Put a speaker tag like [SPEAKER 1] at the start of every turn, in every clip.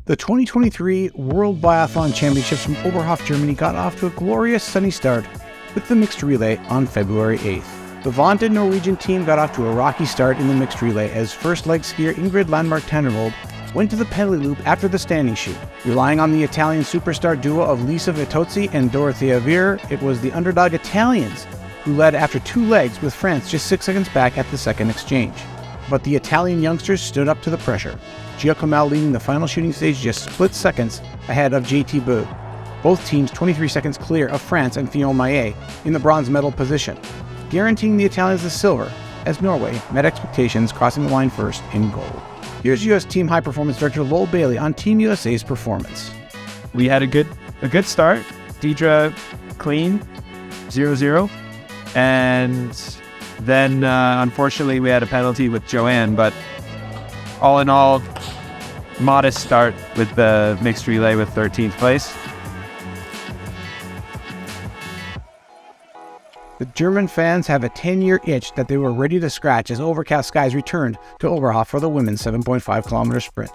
[SPEAKER 1] The 2023 World Biathlon Championships from Oberhof, Germany got off to a glorious sunny start with the mixed relay on February 8th. The vaunted Norwegian team got off to a rocky start in the mixed relay as first leg skier Ingrid Landmark-Tannervold went to the penalty loop after the standing chute. Relying on the Italian superstar duo of Lisa Vitozzi and Dorothea Vier, it was the underdog Italians who led after 2 legs, with France just 6 seconds back at the second exchange. But the Italian youngsters stood up to the pressure, Giacomo leading the final shooting stage just split seconds ahead of JT Bou. Both teams 23 seconds clear of France and Fionn Maillet in the bronze medal position, guaranteeing the Italians the silver as Norway met expectations, crossing the line first in gold. Here's U.S. Team High Performance Director Lowell Bailey on Team USA's performance.
[SPEAKER 2] We had a good start. Deidre clean, 0-0. And then, unfortunately, we had a penalty with Joanne. But all in all, modest start with the mixed relay with 13th place.
[SPEAKER 1] The German fans have a 10-year itch that they were ready to scratch as overcast skies returned to Oberhof for the women's 7.5-kilometer sprint.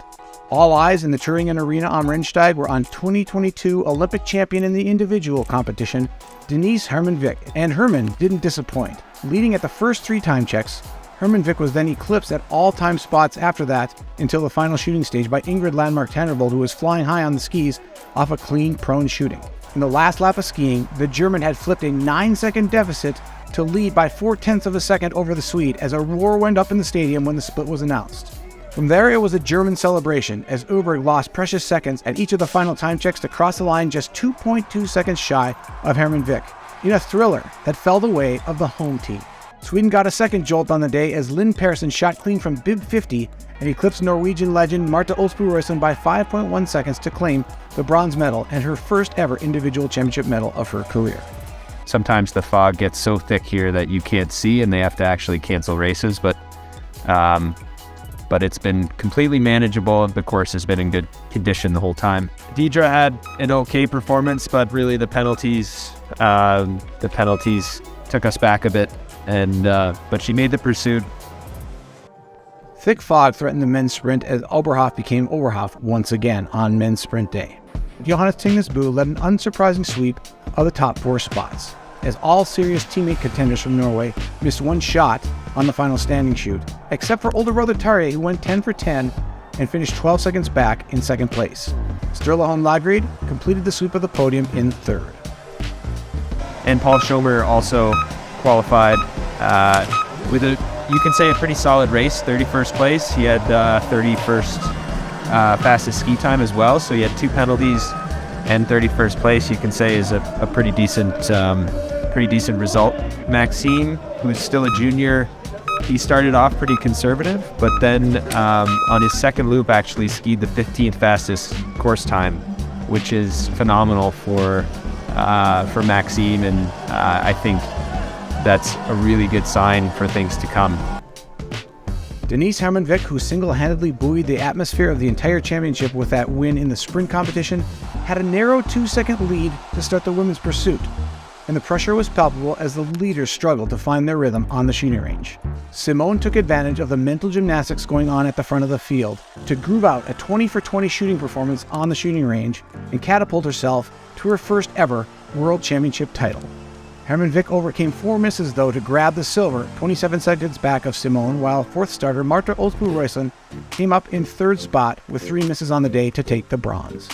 [SPEAKER 1] All eyes in the Thüringen Arena am Rennsteig were on 2022 Olympic champion in the individual competition, Denise Herman-Vick, and Herman didn't disappoint. Leading at the first 3 time checks, Herman-Vick was then eclipsed at all time spots after that until the final shooting stage by Ingrid Landmark-Tannervold, who was flying high on the skis off a clean prone shooting. In the last lap of skiing, the German had flipped a 9-second deficit to lead by 0.4 of a second over the Swede as a roar went up in the stadium when the split was announced. From there, it was a German celebration as Uberg lost precious seconds at each of the final time checks to cross the line just 2.2 seconds shy of Herman-Vick in a thriller that fell the way of the home team. Sweden got a second jolt on the day as Lynn Persson shot clean from bib 50 and eclipsed Norwegian legend Marta Olsbu-Røyseland by 5.1 seconds to claim the bronze medal and her first ever individual championship medal of her career.
[SPEAKER 2] Sometimes the fog gets so thick here that you can't see and they have to actually cancel races, but it's been completely manageable. The course has been in good condition the whole time. Deidre had an okay performance, but really the penalties took us back a bit, but she made the pursuit.
[SPEAKER 1] Thick fog threatened the men's sprint as Oberhof became Oberhof once again on men's sprint day. Johannes Tingnes Bø led an unsurprising sweep of the top 4 spots, as all serious teammate contenders from Norway missed 1 shot on the final standing chute, except for older brother Tarjei, who went 10 for 10 and finished 12 seconds back in second place. Sturla Holm Lagerud completed the sweep of the podium in third.
[SPEAKER 2] And Paul Schomer also qualified with you can say a pretty solid race, 31st place. He had 31st fastest ski time as well, so he had 2 penalties and 31st place. You can say is a pretty decent result. Maxime, who's still a junior, he started off pretty conservative, but then on his second loop actually skied the 15th fastest course time, which is phenomenal for Maxime, and I think that's a really good sign for things to come.
[SPEAKER 1] Denise Herman-Vick, who single-handedly buoyed the atmosphere of the entire championship with that win in the sprint competition, had a narrow 2-second lead to start the women's pursuit, and the pressure was palpable as the leaders struggled to find their rhythm on the shooting range. Simone took advantage of the mental gymnastics going on at the front of the field to groove out a 20 for 20 shooting performance on the shooting range and catapult herself to her first ever World Championship title. Herman-Vick overcame 4 misses, though, to grab the silver, 27 seconds back of Simone, while 4th starter Marta Olsbu-Røyseland came up in 3rd spot with 3 misses on the day to take the bronze.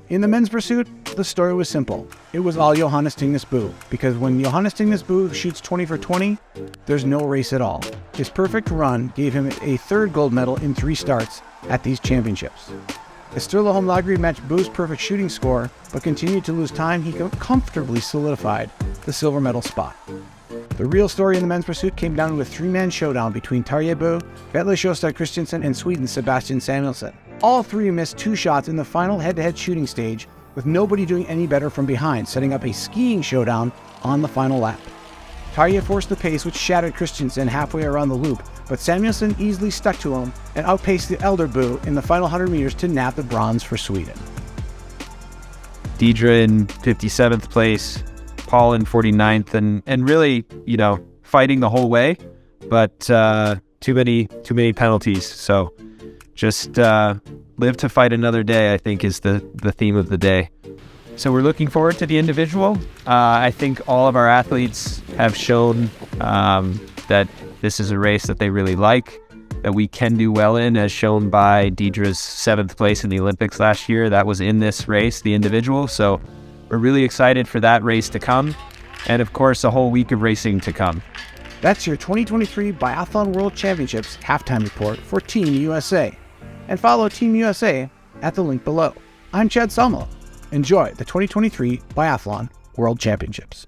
[SPEAKER 1] In the men's pursuit, the story was simple. It was all Johannes Tingnes Bø, because when Johannes Tingnes Bø shoots 20 for 20, there's no race at all. His perfect run gave him a 3rd gold medal in 3 starts at these championships. As Sturla Holm Lagerud matched Bø's perfect shooting score, but continued to lose time, he comfortably solidified the silver medal spot. The real story in the men's pursuit came down to a 3-man showdown between Tarjei Bø, Vetle Sjöstrand Christensen, and Sweden's Sebastian Samuelsson. All 3 missed 2 shots in the final head-to-head shooting stage, with nobody doing any better from behind, setting up a skiing showdown on the final lap. Tarjei forced the pace, which shattered Christensen halfway around the loop, but Samuelsson easily stuck to him and outpaced the elder Bø in the final 100 meters to nab the bronze for Sweden.
[SPEAKER 2] Deidre in 57th place, Paul in 49th, and really, fighting the whole way, but too many penalties. So just live to fight another day, I think, is the theme of the day. So we're looking forward to the individual. I think all of our athletes have shown that this is a race that they really like, that we can do well in, as shown by Deidre's 7th place in the Olympics last year. That was in this race, the individual. So we're really excited for that race to come. And of course, a whole week of racing to come.
[SPEAKER 1] That's your 2023 Biathlon World Championships halftime report for Team USA. And follow Team USA at the link below. I'm Chad Selmo. Enjoy the 2023 Biathlon World Championships.